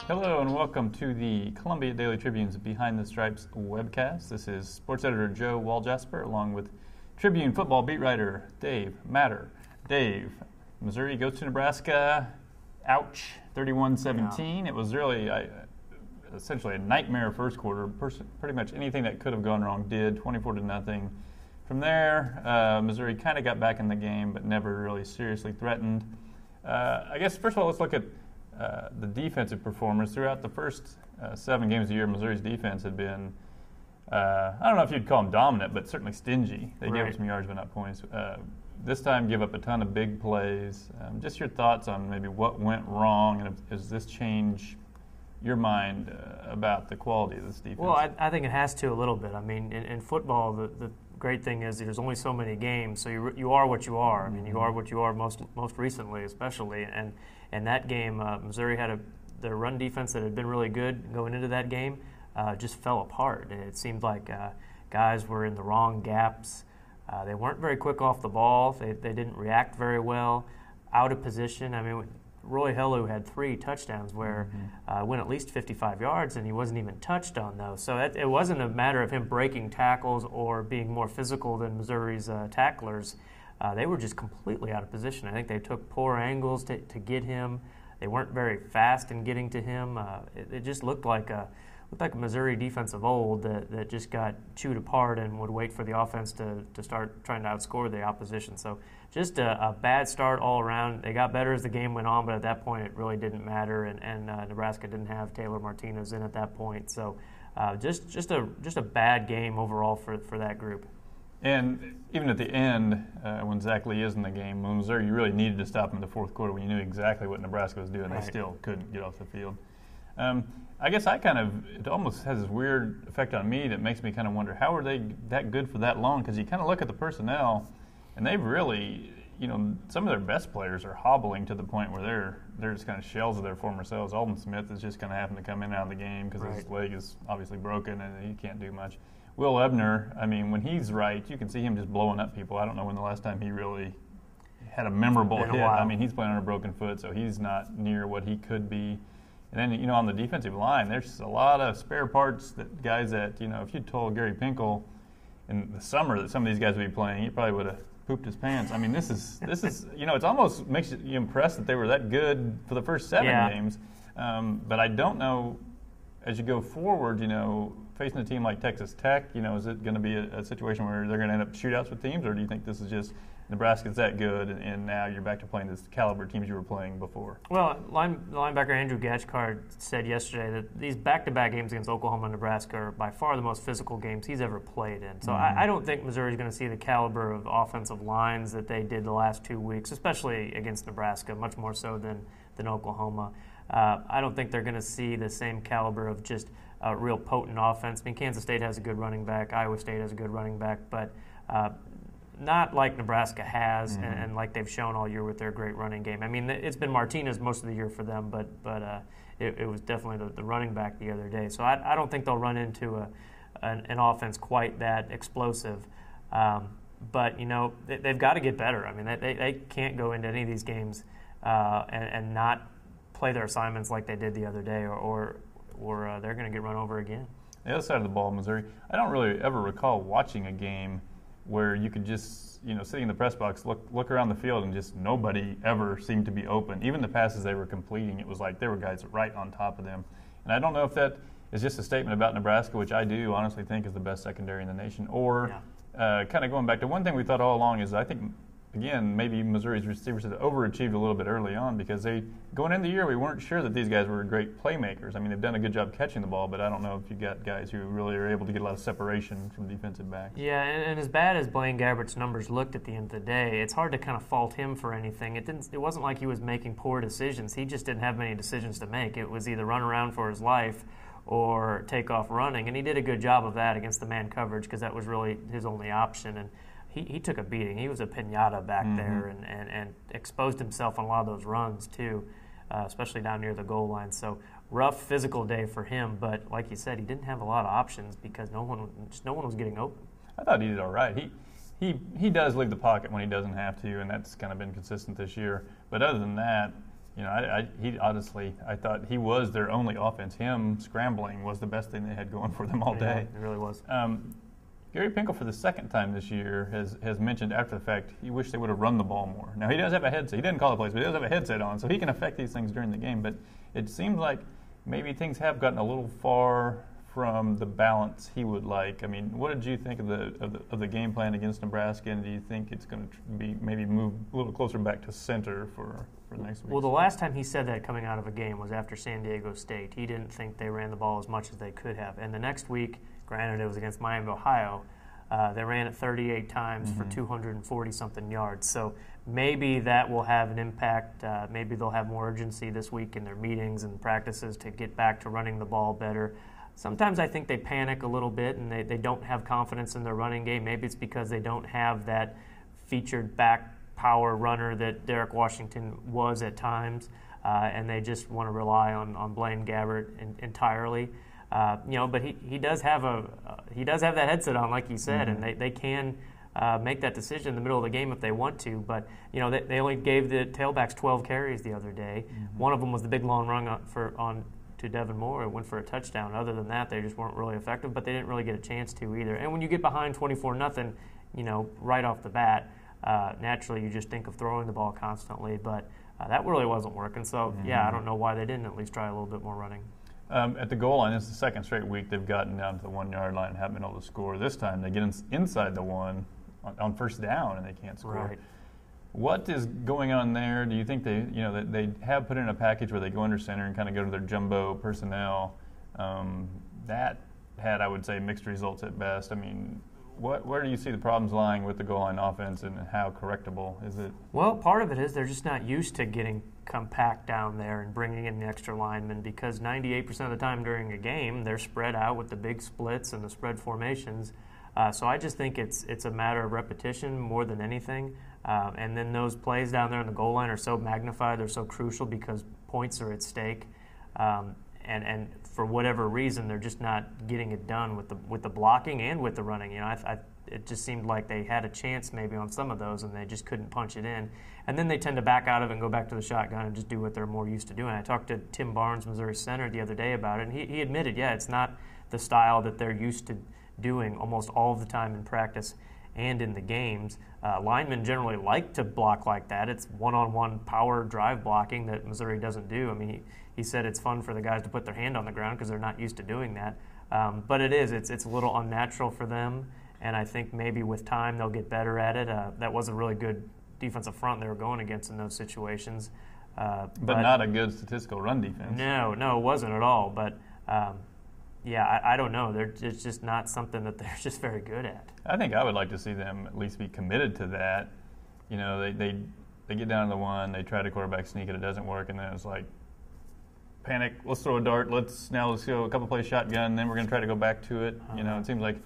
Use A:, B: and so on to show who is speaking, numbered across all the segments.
A: Hello and welcome to the Columbia Daily Tribune's Behind the Stripes webcast. This is sports editor Joe Waljasper along with Tribune football beat writer Dave Matter. Dave, Missouri goes to Nebraska. Ouch, 31-17. Yeah. It was really essentially a nightmare first quarter. Pretty much anything that could have gone wrong did, 24-0. From there, Missouri kind of got back in the game, but never really seriously threatened. I guess, first of all, let's look at the defensive performers. Throughout the first 7 games of the year, Missouri's defense had been, I don't know if you'd call them dominant, but certainly stingy. They gave up some yards but not points. This time give up a ton of big plays. Just your thoughts on maybe what went wrong, and does this change your mind about the quality of this defense?
B: Well, I think it has to a little bit. I mean, in football, the great thing is there's only so many games, so you are what you are. I mean, you are what you are most recently, especially. And in that game, Missouri had their run defense that had been really good going into that game just fell apart. And it seemed like guys were in the wrong gaps. They weren't very quick off the ball. They didn't react very well. Out of position. I mean, Roy Helu had 3 touchdowns where went at least 55 yards, and he wasn't even touched on those. So it wasn't a matter of him breaking tackles or being more physical than Missouri's tacklers. They were just completely out of position. I think they took poor angles to get him. They weren't very fast in getting to him. It just looked like a Missouri defense of old that just got chewed apart and would wait for the offense to start trying to outscore the opposition. So just a bad start all around. They got better as the game went on, but at that point it really didn't matter, and Nebraska didn't have Taylor Martinez in at that point. So just a bad game overall for that group.
A: And even at the end, when Zach Lee is in the game, when Missouri, you really needed to stop him in the fourth quarter when you knew exactly what Nebraska was doing. Right. They still couldn't get off the field. I guess it almost has this weird effect on me that makes me kind of wonder, how are they that good for that long? Because you kind of look at the personnel, and they've really, some of their best players are hobbling to the point where they're just kind of shells of their former selves. Alden Smith is just kind of having to come in and out of the game because his leg is obviously broken and he can't do much. Will Ebner, I mean, when he's right, you can see him just blowing up people. I don't know when the last time he really had a memorable hit. I mean, he's playing on a broken foot, so he's not near what he could be. And then, on the defensive line, there's a lot of spare parts that guys that, if you'd told Gary Pinkel in the summer that some of these guys would be playing, he probably would have pooped his pants. I mean, this is it almost makes you impressed that they were that good for the first 7 games. But I don't know, as you go forward, facing a team like Texas Tech, is it going to be a situation where they're going to end up shootouts with teams, or do you think this is just Nebraska's that good, and now you're back to playing this caliber teams you were playing before? Well,
B: linebacker Andrew Gachkard said yesterday that these back-to-back games against Oklahoma and Nebraska are by far the most physical games he's ever played in. So I don't think Missouri's going to see the caliber of offensive lines that they did the last 2 weeks, especially against Nebraska, much more so than Oklahoma. I don't think they're going to see the same caliber of just a real potent offense. I mean, Kansas State has a good running back. Iowa State has a good running back, but not like Nebraska has, and like they've shown all year with their great running game. I mean, it's been Martinez most of the year for them, but it was definitely the running back the other day. So I don't think they'll run into an offense quite that explosive. But, they've got to get better. I mean, they can't go into any of these games and not play their assignments like they did the other day, or they're going to get run over again.
A: The other side of the ball, Missouri, I don't really ever recall watching a game where you could just, sitting in the press box, look around the field and just nobody ever seemed to be open. Even the passes they were completing, it was like there were guys right on top of them. And I don't know if that is just a statement about Nebraska, which I do honestly think is the best secondary in the nation, or kind of going back to one thing we thought all along is I think, again, maybe Missouri's receivers had overachieved a little bit early on because going into the year, we weren't sure that these guys were great playmakers. I mean, they've done a good job catching the ball, but I don't know if you got guys who really are able to get a lot of separation from defensive backs.
B: Yeah, and as bad as Blaine Gabbert's numbers looked at the end of the day, it's hard to kind of fault him for anything. It wasn't like he was making poor decisions. He just didn't have many decisions to make. It was either run around for his life or take off running, and he did a good job of that against the man coverage because that was really his only option. And he took a beating. He was a pinata back there and exposed himself on a lot of those runs too, especially down near the goal line. So rough physical day for him, but like you said, he didn't have a lot of options because no one was getting open.
A: I thought he did all right. he does leave the pocket when he doesn't have to, and that's kind of been consistent this year. But other than that, he honestly, I thought he was their only offense. Him scrambling was the best thing they had going for them all day.
B: Yeah, it really was.
A: Gary Pinkel, for the second time this year, has mentioned after the fact he wished they would have run the ball more. Now, he does have a headset. He didn't call the plays, but he does have a headset on, so he can affect these things during the game. But it seems like maybe things have gotten a little far from the balance he would like. I mean, what did you think of the game plan against Nebraska, and do you think it's going to be maybe move a little closer back to center for next week?
B: Well, the last time he said that coming out of a game was after San Diego State. He didn't think they ran the ball as much as they could have. And the next week, granted it was against Miami, Ohio, they ran it 38 times for 240-something yards. So maybe that will have an impact. Maybe they'll have more urgency this week in their meetings and practices to get back to running the ball better. Sometimes I think they panic a little bit and they don't have confidence in their running game. Maybe it's because they don't have that featured back power runner that Derek Washington was at times, and they just want to rely on Blaine Gabbert entirely. But he does have that headset on, like you said, and they can make that decision in the middle of the game if they want to. But they only gave the tailbacks 12 carries the other day. One of them was the big long run on to Devin Moore. It went for a touchdown. Other than that, they just weren't really effective, but they didn't really get a chance to either. And when you get behind 24-0, right off the bat, naturally you just think of throwing the ball constantly, but that really wasn't working. So, I don't know why they didn't at least try a little bit more running.
A: At the goal line, it's the second straight week they've gotten down to the 1 yard line and haven't been able to score. This time they get inside the one on first down and they can't score.
B: Right.
A: What is going on there? Do you think they have put in a package where they go under center and kind of go to their jumbo personnel? That had, I would say, mixed results at best. I mean, where do you see the problems lying with the goal line offense, and how correctable is it?
B: Well, part of it is they're just not used to getting compact down there and bringing in the extra linemen, because 98% of the time during a game they're spread out with the big splits and the spread formations. So I just think it's a matter of repetition more than anything. And then those plays down there on the goal line are so magnified, they're so crucial because points are at stake. And for whatever reason, they're just not getting it done with the blocking and with the running. It just seemed like they had a chance maybe on some of those, and they just couldn't punch it in. And then they tend to back out of it and go back to the shotgun and just do what they're more used to doing. I talked to Tim Barnes, Missouri center, the other day about it, and he admitted, it's not the style that they're used to doing almost all of the time in practice and in the games. Linemen generally like to block like that. It's one-on-one power drive blocking that Missouri doesn't do. I mean, he said it's fun for the guys to put their hand on the ground because they're not used to doing that. But it's a little unnatural for them, and I think maybe with time they'll get better at it. That was a really good defensive front they were going against in those situations.
A: But not a good statistical run defense.
B: No, it wasn't at all. But I don't know. It's just not something that they're just very good at.
A: I think I would like to see them at least be committed to that. They get down to the one, they try to quarterback sneak it doesn't work, and then it's like, panic, let's throw a dart, let's go a couple plays shotgun, then we're going to try to go back to it. It seems like,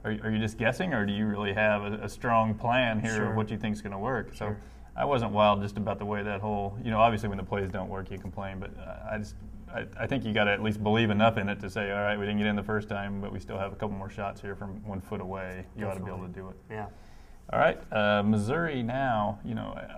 A: are you just guessing, or do you really have a strong plan here of what you think is going to work? So I wasn't wild just about the way that whole, obviously when the plays don't work you complain, but I think you got to at least believe enough in it to say, all right, we didn't get in the first time, but we still have a couple more shots here from 1 foot away. You ought to be able to do it.
B: Yeah.
A: All right, Missouri now,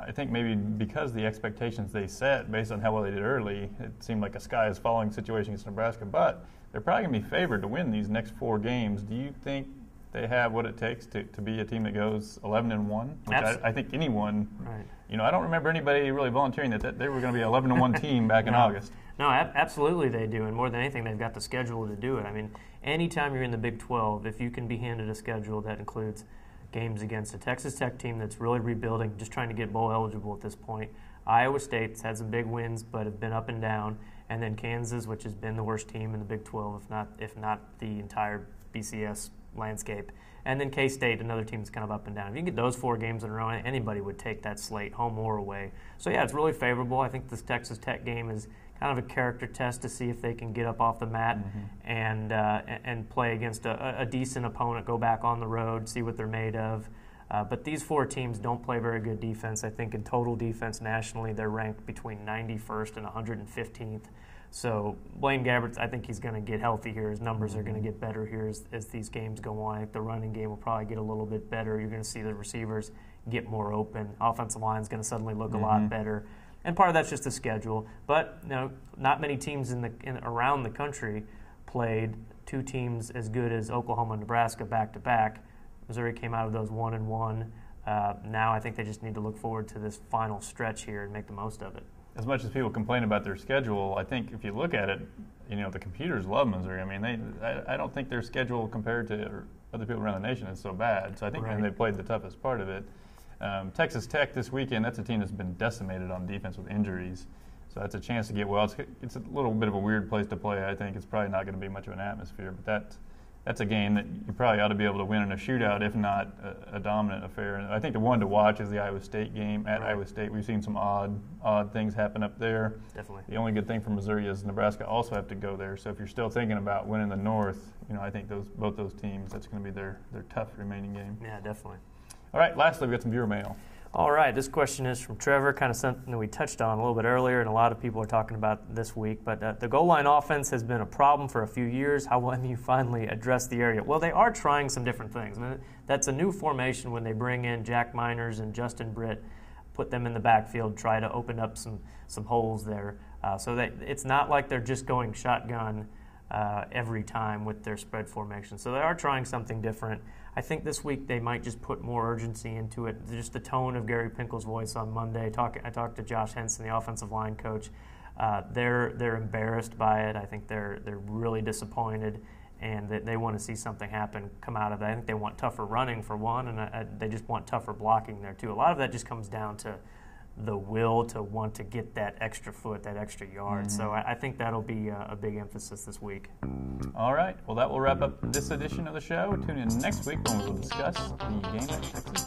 A: I think maybe because the expectations they set based on how well they did early, it seemed like a sky is falling situation against Nebraska, but they're probably going to be favored to win these next 4 games. Do you think they have what it takes to be a team that goes 11-1? Which I think anyone, I don't remember anybody really volunteering that they were going to be an 11-1 team back in August.
B: No, absolutely they do, and more than anything, they've got the schedule to do it. I mean, anytime you're in the Big 12, if you can be handed a schedule that includes games against a Texas Tech team that's really rebuilding, just trying to get bowl eligible at this point, Iowa State's had some big wins but have been up and down, and then Kansas, which has been the worst team in the Big 12, if not the entire BCS landscape, and then K-State, another team that's kind of up and down. If you can get those 4 games in a row, anybody would take that slate, home or away. So it's really favorable. I think this Texas Tech game is kind of a character test to see if they can get up off the mat and play against a decent opponent, go back on the road, see what they're made of. But these 4 teams don't play very good defense. I think in total defense nationally, they're ranked between 91st and 115th. So Blaine Gabbert, I think he's going to get healthy here. His numbers are going to get better here as these games go on. I think the running game will probably get a little bit better. You're going to see the receivers get more open. Offensive line is going to suddenly look a lot better. And part of that's just the schedule. But not many teams around the country played two teams as good as Oklahoma and Nebraska back-to-back. Missouri came out of those 1-1. Now I think they just need to look forward to this final stretch here and make the most of it.
A: As much as people complain about their schedule, I think if you look at it, the computers love Missouri. I mean, I don't think their schedule compared to other people around the nation is so bad. So I think they played the toughest part of it. Texas Tech this weekend, that's a team that's been decimated on defense with injuries. So that's a chance to get well. It's a little bit of a weird place to play. I think it's probably not going to be much of an atmosphere, but that's a game that you probably ought to be able to win in a shootout, if not a dominant affair. And I think the one to watch is the Iowa State game at Iowa State. We've seen some odd things happen up there.
B: Definitely.
A: The only good thing for Missouri is Nebraska also have to go there. So if you're still thinking about winning the North, I think both those teams, that's going to be their tough remaining game.
B: Yeah, definitely.
A: All right, lastly, we've got some viewer mail.
B: All right, this question is from Trevor, kind of something that we touched on a little bit earlier, and a lot of people are talking about this week. But the goal line offense has been a problem for a few years. How will you finally address the area? Well, they are trying some different things. I mean, that's a new formation when they bring in Jack Miners and Justin Britt, put them in the backfield, try to open up some holes there. So that it's not like they're just going shotgun every time with their spread formation. So they are trying something different. I think this week they might just put more urgency into it. Just the tone of Gary Pinkel's voice on Monday. I talked to Josh Henson, the offensive line coach. They're embarrassed by it. I think they're really disappointed, and that they want to see something come out of that. I think they want tougher running for one, and they just want tougher blocking there too. A lot of that just comes down to the will to want to get that extra foot, that extra yard. So I think that'll be a big emphasis this week.
A: All right. Well, that will wrap up this edition of the show. Tune in next week when we will discuss the game at Texas